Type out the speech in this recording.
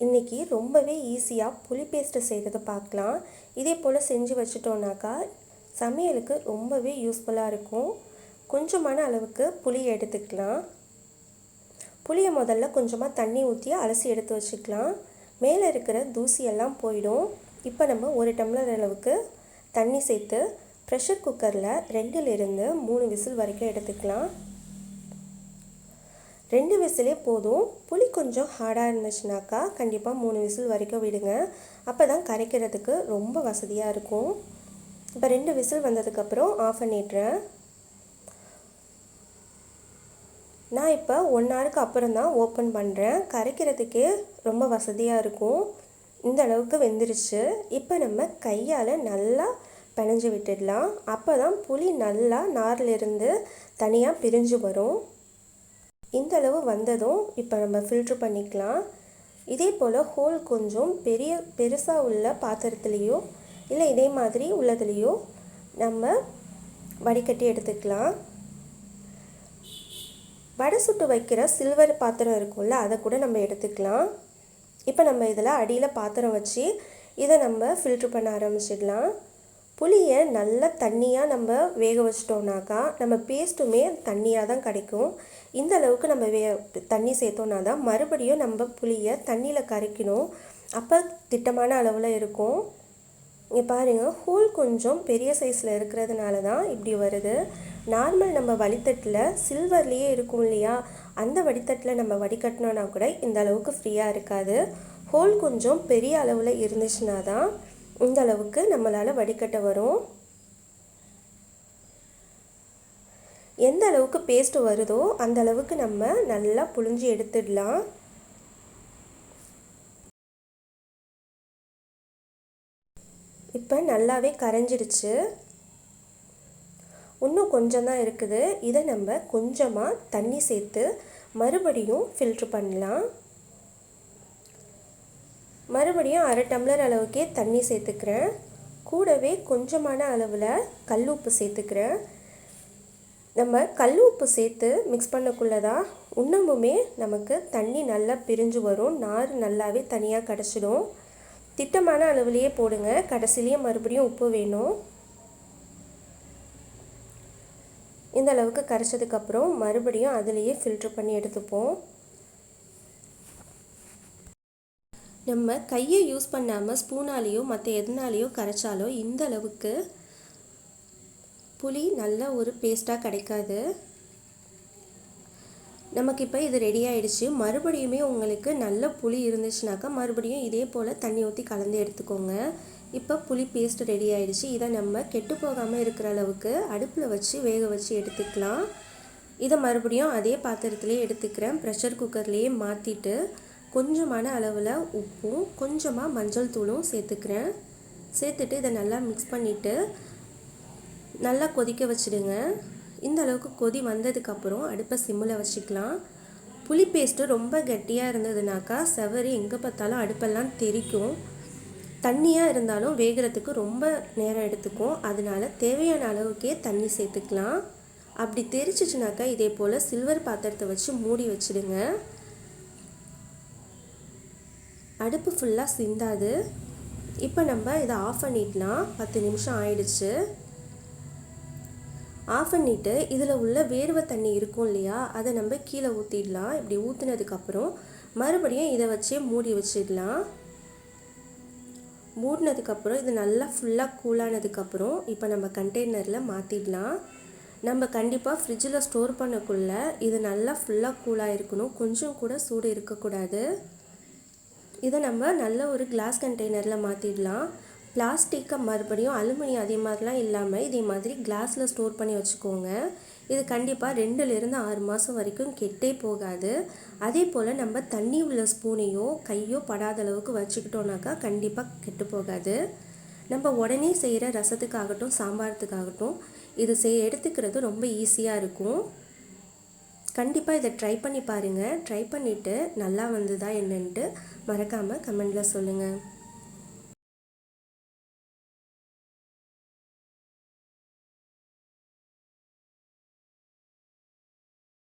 இன்றைக்கி ரொம்பவே ஈஸியாக புளி பேஸ்ட்டு செய்கிறத பார்க்கலாம். இதே போல் செஞ்சு வச்சுட்டோன்னாக்கா சமையலுக்கு ரொம்பவே யூஸ்ஃபுல்லாக இருக்கும். கொஞ்சமான அளவுக்கு புளி எடுத்துக்கலாம். புளியை முதல்ல கொஞ்சமாக தண்ணி ஊற்றி அலசி எடுத்து வச்சுக்கலாம். மேலே இருக்கிற தூசியெல்லாம் போயிடும். இப்போ நம்ம 1 டம்ளர் அளவுக்கு தண்ணி சேர்த்து ப்ரெஷர் குக்கரில் 2லிருந்து 3 விசில் வரைக்கும் எடுத்துக்கலாம். 2 விசிலே போதும். புளி கொஞ்சம் ஹார்டாக இருந்துச்சுனாக்கா கண்டிப்பாக 3 விசில் வரைக்கும் விடுங்க. அப்போ தான் கரைக்கிறதுக்கு ரொம்ப வசதியாக இருக்கும். இப்போ 2 விசில் வந்ததுக்கப்புறம் ஆஃப் பண்ணிடுறேன். நான் இப்போ 1 ஹவருக்கு அப்புறம் தான் ஓப்பன் பண்ணுறேன். கரைக்கிறதுக்கே ரொம்ப வசதியாக இருக்கும். இந்த அளவுக்கு வெந்துருச்சு. இப்போ நம்ம கையால் நல்லா பிணைஞ்சு விட்டுடலாம். அப்போ தான் புளி நல்லா நார்லேருந்து தனியாக பிரிஞ்சு வரும். இந்த அளவு வந்ததும் இப்போ நம்ம ஃபில்ட்ரு பண்ணிக்கலாம். இதே போல் ஹோல் கொஞ்சம் பெருசாக உள்ள பாத்திரத்துலேயோ இல்லை இதே மாதிரி உள்ளதுலேயோ நம்ம வடிகட்டி எடுத்துக்கலாம். வடை சுட்டு வைக்கிற சில்வர் பாத்திரம் இருக்கும்ல, அதை கூட நம்ம எடுத்துக்கலாம். இப்போ நம்ம இதில் அடியில் பாத்திரம் வச்சு இதை நம்ம ஃபில்ட்ரு பண்ண ஆரம்பிச்சிடலாம். புளியை நல்லா தண்ணியாக நம்ம வேக வச்சிட்டோம்னாக்கா நம்ம பேஸ்ட்டுமே தண்ணியாக தான் கிடைக்கும். இந்த அளவுக்கு நம்ம தண்ணி சேர்த்தோன்னா தான் மறுபடியும் நம்ம புளியை தண்ணியில் கரைக்கணும். அப்போ திட்டமான அளவில் இருக்கும். இங்கே பாருங்கள், ஹோல் கொஞ்சம் பெரிய சைஸில் இருக்கிறதுனால தான் இப்படி வருது. நார்மல் நம்ம வடித்தட்டில் சில்வர்லேயே இருக்கும் இல்லையா, அந்த வடித்தட்டில் நம்ம வடிகட்டினோன்னா கூட இந்த அளவுக்கு ஃப்ரீயாக இருக்காது. ஹோல் கொஞ்சம் பெரிய அளவில் இருந்துச்சுன்னா தான் இந்த அளவுக்கு நம்மளால் வடிகட்ட வரும். எந்த அளவுக்கு பேஸ்ட் வருதோ அந்த அளவுக்கு நம்ம நல்லா புழிஞ்சு எடுத்துடலாம். இப்போ நல்லாவே கரைஞ்சிடுச்சு. இன்னும் கொஞ்சம் தான் இருக்குது. இதை நம்ம கொஞ்சமாக தண்ணி சேர்த்து மறுபடியும் ஃபில்ட்ரு பண்ணலாம். மறுபடியும் 1/2 டம்ளர் அளவுக்கே தண்ணி சேர்த்துக்கிறேன். கூடவே கொஞ்சமான அளவில் கல் உப்பு சேர்த்துக்கிறேன். நம்ம கல் உப்பு சேர்த்து மிக்ஸ் பண்ணக்குள்ளே தான் இன்னமுமே நமக்கு தண்ணி நல்லா பிரிஞ்சு வரும். நார் நல்லாவே தனியாக கிடச்சிடும். திட்டமான அளவுலேயே போடுங்க. கடைசிலேயே மறுபடியும் உப்பு வேணும். இந்த அளவுக்கு கரைச்சதுக்கப்புறம் மறுபடியும் அதிலேயே ஃபில்ட்ரு பண்ணி எடுத்துப்போம். நம்ம கையை யூஸ் பண்ணாமல் ஸ்பூனாலேயோ மற்ற எதுனாலேயோ கரைச்சாலோ இந்த அளவுக்கு புளி நல்ல ஒரு பேஸ்ட்டாக கிடைக்காது. நமக்கு இப்போ இது ரெடி ஆகிடுச்சு. மறுபடியுமே உங்களுக்கு நல்ல புளி இருந்துச்சுனாக்கா மறுபடியும் இதே போல் தண்ணி ஊற்றி கலந்து எடுத்துக்கோங்க. இப்போ புளி பேஸ்ட் ரெடி ஆகிடுச்சு. இதை நம்ம கெட்டு போகாமல் இருக்கிற அளவுக்கு அடுப்பில் வச்சு வேக வச்சு எடுத்துக்கலாம். இதை மறுபடியும் அதே பாத்திரத்துலேயே எடுத்துக்கிறேன். ப்ரெஷர் குக்கர்லேயே மாற்றிட்டு கொஞ்சமான அளவில் உப்பும் கொஞ்சமாக மஞ்சள் தூளும் சேர்த்துக்கிறேன். சேர்த்துட்டு இதை நல்லா மிக்ஸ் பண்ணிவிட்டு நல்லா கொதிக்க வச்சுடுங்க. இந்த அளவுக்கு கொதி வந்ததுக்கப்புறம் அடுப்பை சிம்மில் வச்சுக்கலாம். புளி பேஸ்ட்டு ரொம்ப கெட்டியாக இருந்ததுனாக்கா செவரி எங்கே பார்த்தாலும் அடுப்பெல்லாம் தெறிக்கும். தண்ணியாக இருந்தாலும் வேகிறதுக்கு ரொம்ப நேரம் எடுத்துக்கும். அதனால தேவையான அளவுக்கே தண்ணி சேர்த்துக்கலாம். அப்படி தெரிச்சிச்சுனாக்கா இதே போல் சில்வர் பாத்திரத்தை வச்சு மூடி வச்சுடுங்க. அடுப்பு ஃபுல்லாக சிந்தாது. இப்போ நம்ம இதை ஆஃப் பண்ணிடலாம். 10 நிமிஷம் ஆயிடுச்சு. ஆஃப் பண்ணிவிட்டு இதில் உள்ள வேர்வை தண்ணி இருக்கும் இல்லையா, அதை நம்ம கீழே ஊற்றிடலாம். இப்படி ஊற்றினதுக்கப்புறம் மறுபடியும் இதை வச்சே மூடி வச்சிடலாம். மூடினதுக்கப்புறம் இது நல்லா ஃபுல்லாக கூலானதுக்கப்புறம் இப்போ நம்ம கண்டெய்னரில் மாற்றிடலாம். நம்ம கண்டிப்பாக ஃப்ரிட்ஜில் ஸ்டோர் பண்ணக்குள்ளே இது நல்லா ஃபுல்லாக கூலாக இருக்கணும். கொஞ்சம் கூட சூடு இருக்கக்கூடாது. இதை நம்ம நல்ல ஒரு கிளாஸ் கண்டெய்னரில் மாற்றிடலாம். பிளாஸ்டிக்கை மறுபடியும் அலுமினியம் அதே மாதிரிலாம் இல்லாமல் இதே மாதிரி கிளாஸில் ஸ்டோர் பண்ணி வச்சுக்கோங்க. இது கண்டிப்பாக 2லிருந்து 6 மாதம் வரைக்கும் கெட்டே போகாது. அதே போல் நம்ம தண்ணி உள்ள ஸ்பூனையோ கையோ படாத அளவுக்கு வச்சுக்கிட்டோன்னாக்கா கண்டிப்பாக கெட்டு போகாது. நம்ம உடனே செய்கிற ரசத்துக்காகட்டும் சாம்பாரத்துக்காகட்டும் இது எடுத்துக்கிறது ரொம்ப ஈஸியாக இருக்கும். கண்டிப்பாக இதை ட்ரை பண்ணி பாருங்கள். ட்ரை பண்ணிவிட்டு நல்லா வந்ததா என்னன்ட்டு மறக்காமல் கமெண்டில் சொல்லுங்கள்.